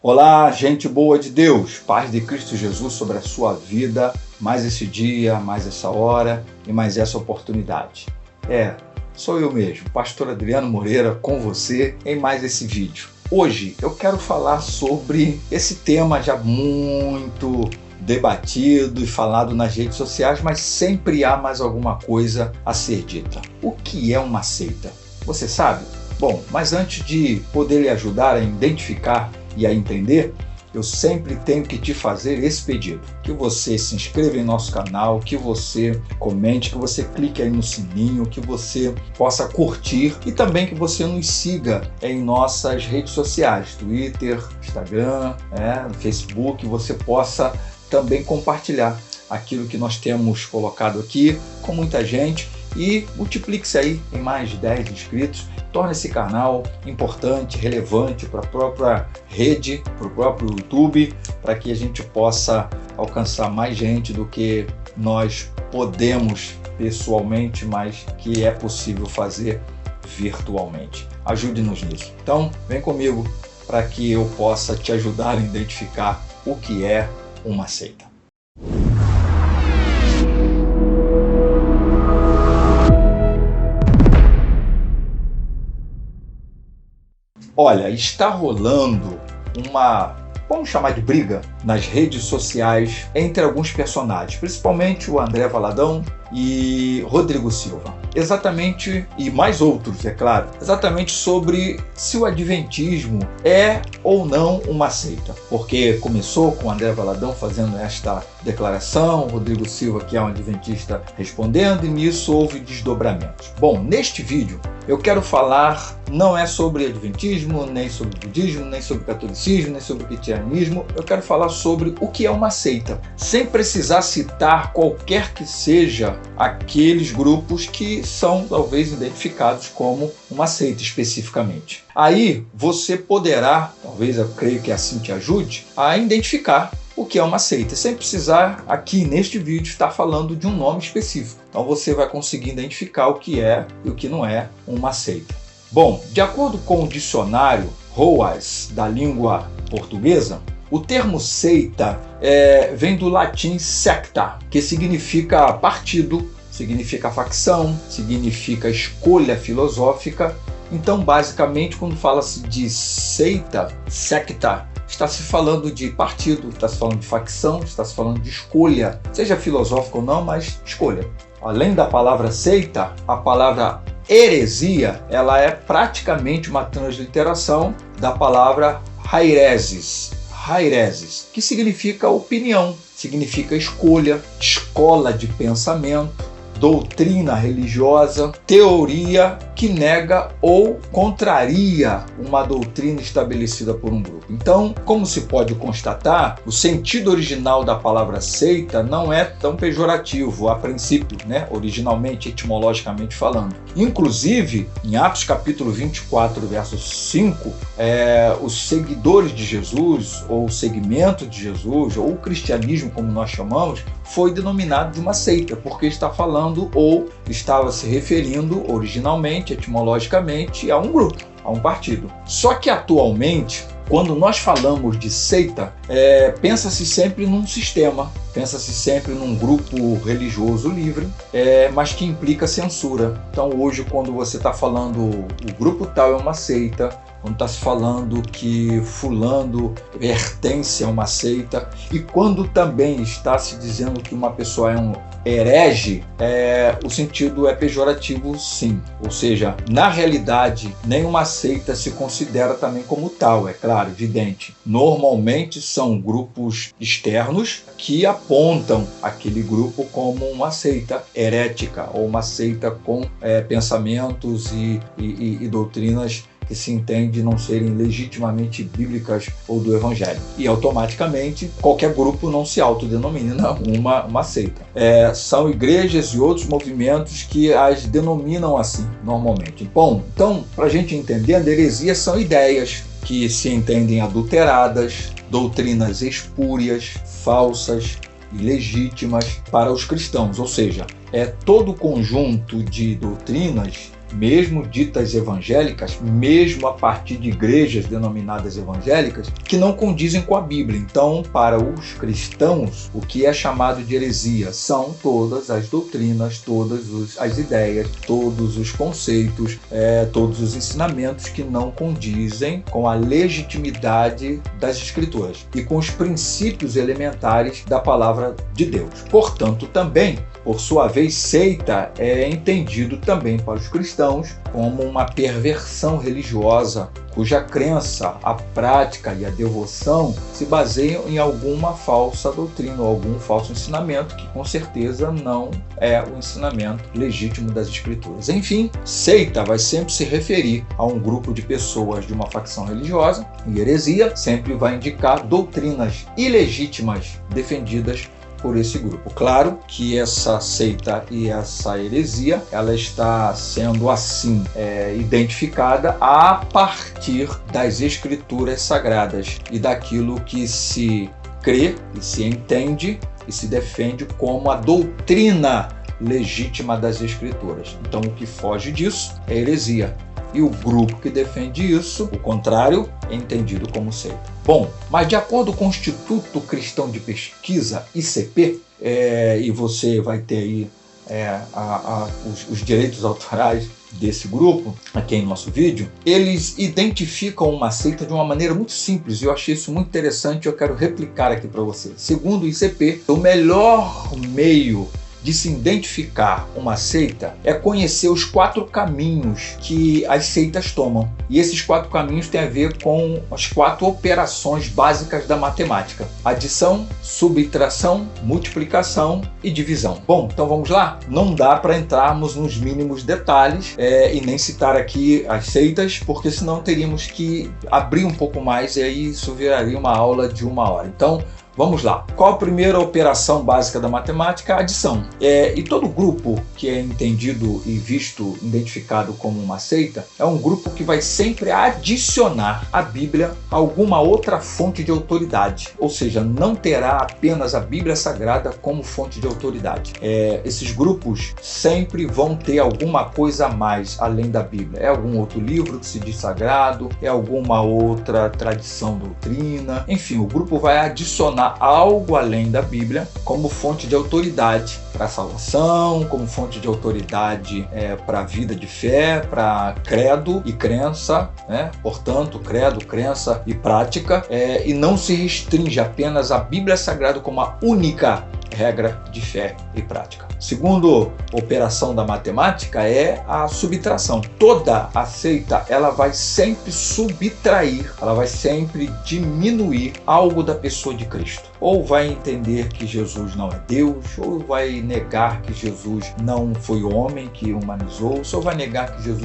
Olá, gente boa de Deus, paz de Cristo Jesus sobre a sua vida, mais esse dia, mais essa hora e mais essa oportunidade. Sou eu mesmo, Pastor Adriano Moreira, com você em mais esse vídeo. Hoje eu quero falar sobre esse tema já muito debatido e falado nas redes sociais, mas sempre há mais alguma coisa a ser dita. O que é uma seita? Você sabe? Bom, mas antes de poder lhe ajudar a identificar e a entender, eu sempre tenho que te fazer esse pedido, que você se inscreva em nosso canal, que você comente, que você clique aí no sininho, que você possa curtir e também que você nos siga em nossas redes sociais, Twitter, Instagram, Facebook, você possa também compartilhar aquilo que nós temos colocado aqui com muita gente e multiplique-se aí em mais de 10 inscritos. Torna esse canal importante, relevante para a própria rede, para o próprio YouTube, para que a gente possa alcançar mais gente do que nós podemos pessoalmente, mas que é possível fazer virtualmente. Ajude-nos nisso. Então, vem comigo para que eu possa te ajudar a identificar o que é uma seita. Olha, está rolando vamos chamar de briga nas redes sociais entre alguns personagens, principalmente o André Valadão e Rodrigo Silva. Exatamente, e mais outros, é claro, exatamente sobre se o adventismo é ou não uma seita. Porque começou com o André Valadão fazendo esta declaração, Rodrigo Silva, que é um adventista, respondendo, e nisso houve desdobramentos. Bom, neste vídeo eu quero falar, não é sobre adventismo, nem sobre budismo, nem sobre catolicismo, nem sobre cristianismo, eu quero falar sobre o que é uma seita, sem precisar citar qualquer que seja aqueles grupos que são talvez identificados como uma seita especificamente. Aí você poderá, talvez eu creio que assim te ajude, a identificar o que é uma seita, sem precisar aqui neste vídeo estar falando de um nome específico. Então você vai conseguir identificar o que é e o que não é uma seita. Bom, de acordo com o dicionário ROAS da língua portuguesa, o termo seita vem do latim secta, que significa partido, significa facção, significa escolha filosófica. Então, basicamente, quando fala-se de seita, secta, está se falando de partido, está se falando de facção, está se falando de escolha, seja filosófica ou não, mas escolha. Além da palavra seita, a palavra heresia, ela é praticamente uma transliteração da palavra haireses, que significa opinião, significa escolha, escola de pensamento, doutrina religiosa, teoria que nega ou contraria uma doutrina estabelecida por um grupo. Então, como se pode constatar, o sentido original da palavra seita não é tão pejorativo a princípio, originalmente, etimologicamente falando. Inclusive, em Atos capítulo 24, verso 5, os seguidores de Jesus, ou o segmento de Jesus, ou o cristianismo, como nós chamamos, foi denominado de uma seita, porque está falando ou estava se referindo originalmente, etimologicamente, a um grupo, a um partido. Só que atualmente, quando nós falamos de seita, pensa-se sempre num sistema, pensa-se sempre num grupo religioso livre, mas que implica censura. Então hoje, quando você está falando o grupo tal é uma seita, quando está se falando que fulano pertence a uma seita, e quando também está se dizendo que uma pessoa é um herege, o sentido é pejorativo, sim. Ou seja, na realidade, nenhuma seita se considera também como tal, é claro, evidente. Normalmente são grupos externos que apontam aquele grupo como uma seita herética ou uma seita com pensamentos e doutrinas que se entende não serem legitimamente bíblicas ou do Evangelho. E automaticamente qualquer grupo não se autodenomina uma seita. São igrejas e outros movimentos que as denominam assim, normalmente. Bom, então, para a gente entender, a heresia são ideias que se entendem adulteradas, doutrinas espúrias, falsas, ilegítimas para os cristãos, ou seja, é todo o conjunto de doutrinas mesmo ditas evangélicas, mesmo a partir de igrejas denominadas evangélicas, que não condizem com a Bíblia. Então, para os cristãos, o que é chamado de heresia são todas as doutrinas, todas as ideias, todos os conceitos, todos os ensinamentos que não condizem com a legitimidade das Escrituras e com os princípios elementares da palavra de Deus. Portanto, também, por sua vez, seita é entendido também para os cristãos como uma perversão religiosa, cuja crença, a prática e a devoção se baseiam em alguma falsa doutrina ou algum falso ensinamento que com certeza não é o ensinamento legítimo das Escrituras. Enfim, seita vai sempre se referir a um grupo de pessoas de uma facção religiosa, e heresia sempre vai indicar doutrinas ilegítimas defendidas por esse grupo. Claro que essa seita e essa heresia, ela está sendo assim identificada a partir das Escrituras Sagradas e daquilo que se crê e se entende e se defende como a doutrina legítima das Escrituras. Então, o que foge disso é heresia. E o grupo que defende isso, o contrário, é entendido como seita. Bom, mas de acordo com o Instituto Cristão de Pesquisa, ICP, e você vai ter aí os direitos autorais desse grupo, aqui em nosso vídeo, eles identificam uma seita de uma maneira muito simples, e eu achei isso muito interessante e eu quero replicar aqui para você. Segundo o ICP, o melhor meio de se identificar uma seita é conhecer os 4 caminhos que as seitas tomam. E esses 4 caminhos têm a ver com as 4 operações básicas da matemática: adição, subtração, multiplicação e divisão. Bom, então vamos lá? Não dá para entrarmos nos mínimos detalhes e nem citar aqui as seitas, porque senão teríamos que abrir um pouco mais e aí isso viraria uma aula de 1 hora. Então, vamos lá. Qual a primeira operação básica da matemática? A adição. E todo grupo que é entendido e visto, identificado como uma seita, é um grupo que vai sempre adicionar à Bíblia alguma outra fonte de autoridade. Ou seja, não terá apenas a Bíblia Sagrada como fonte de autoridade. Esses grupos sempre vão ter alguma coisa a mais além da Bíblia. É algum outro livro que se diz sagrado, é alguma outra tradição, doutrina. Enfim, o grupo vai adicionar algo além da Bíblia como fonte de autoridade para a salvação, como fonte de autoridade para a vida de fé, para credo e crença, portanto, credo, crença e prática, e não se restringe apenas à Bíblia Sagrada como a única regra de fé e prática. Segundo operação da matemática é a subtração. Toda a seita, ela vai sempre subtrair, ela vai sempre diminuir algo da pessoa de Cristo. Ou vai entender que Jesus não é Deus, ou vai negar que Jesus não foi homem que humanizou, ou vai negar que Jesus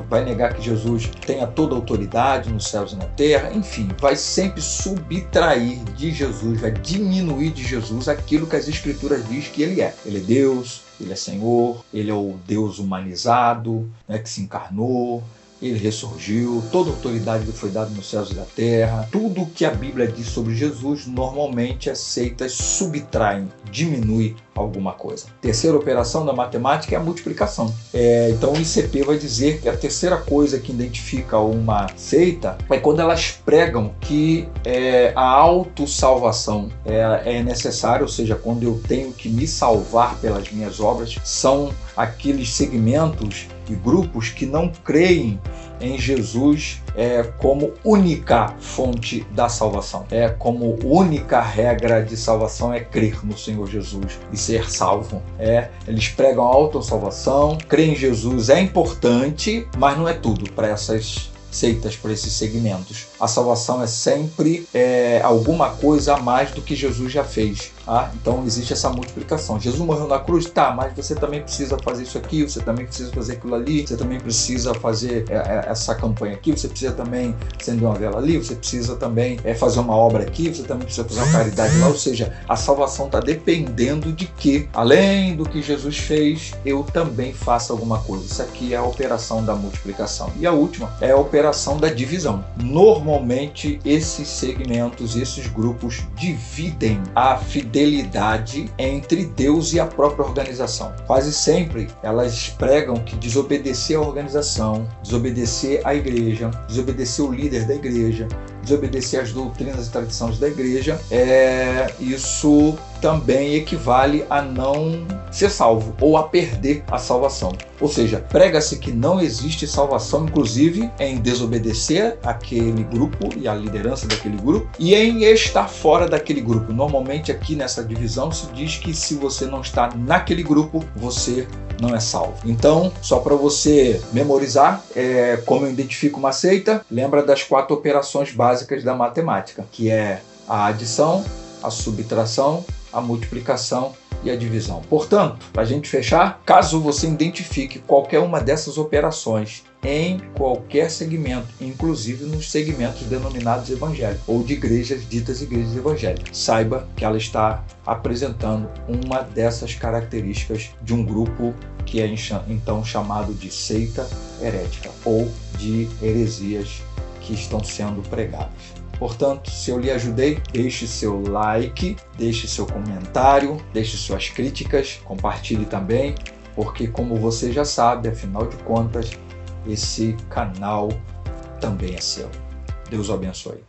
vai negar que Jesus tenha toda a autoridade nos céus e na terra. Enfim, vai sempre subtrair de Jesus, vai diminuir de Jesus aquilo que as Escrituras diz que ele é. Ele é Deus, ele é Senhor, ele é o Deus humanizado, que se encarnou, ele ressurgiu, toda a autoridade lhe foi dada nos céus e na terra. Tudo o que a Bíblia diz sobre Jesus, normalmente as seitas subtraem, diminui alguma coisa. Terceira operação da matemática é a multiplicação. Então o ICP vai dizer que a terceira coisa que identifica uma seita é quando elas pregam que a autossalvação é necessária, ou seja, quando eu tenho que me salvar pelas minhas obras. São aqueles segmentos e grupos que não creem em Jesus como única fonte da salvação. Como única regra de salvação é crer no Senhor Jesus e ser salvo. Eles pregam a autossalvação, crer em Jesus é importante, mas não é tudo para essas seitas, para esses segmentos. A salvação é sempre alguma coisa a mais do que Jesus já fez. Então existe essa multiplicação. Jesus morreu na cruz, mas você também precisa fazer isso aqui, você também precisa fazer aquilo ali, você também precisa fazer essa campanha aqui, você precisa também acender uma vela ali, você precisa também fazer uma obra aqui, você também precisa fazer uma caridade lá. Ou seja, a salvação está dependendo de que, além do que Jesus fez, eu também faça alguma coisa. Isso aqui é a operação da multiplicação. E a última é a operação da divisão. Normalmente normalmente esses segmentos, esses grupos dividem a fidelidade entre Deus e a própria organização. Quase sempre elas pregam que desobedecer à organização, desobedecer à igreja, desobedecer o líder da igreja, desobedecer às doutrinas e tradições da igreja, isso também equivale a não ser salvo ou a perder a salvação. Ou seja, prega-se que não existe salvação, inclusive em desobedecer àquele grupo e à liderança daquele grupo e em estar fora daquele grupo. Normalmente aqui nessa divisão se diz que se você não está naquele grupo, você não é salvo. Então, só para você memorizar, como eu identifico uma seita, lembra das 4 operações básicas da matemática, que é a adição, a subtração, a multiplicação e a divisão. Portanto, para a gente fechar, caso você identifique qualquer uma dessas operações em qualquer segmento, inclusive nos segmentos denominados evangélicos ou de igrejas ditas igrejas evangélicas, saiba que ela está apresentando uma dessas características de um grupo que é então chamado de seita herética ou de heresias que estão sendo pregadas. Portanto, se eu lhe ajudei, deixe seu like, deixe seu comentário, deixe suas críticas, compartilhe também, porque como você já sabe, afinal de contas, esse canal também é seu. Deus o abençoe.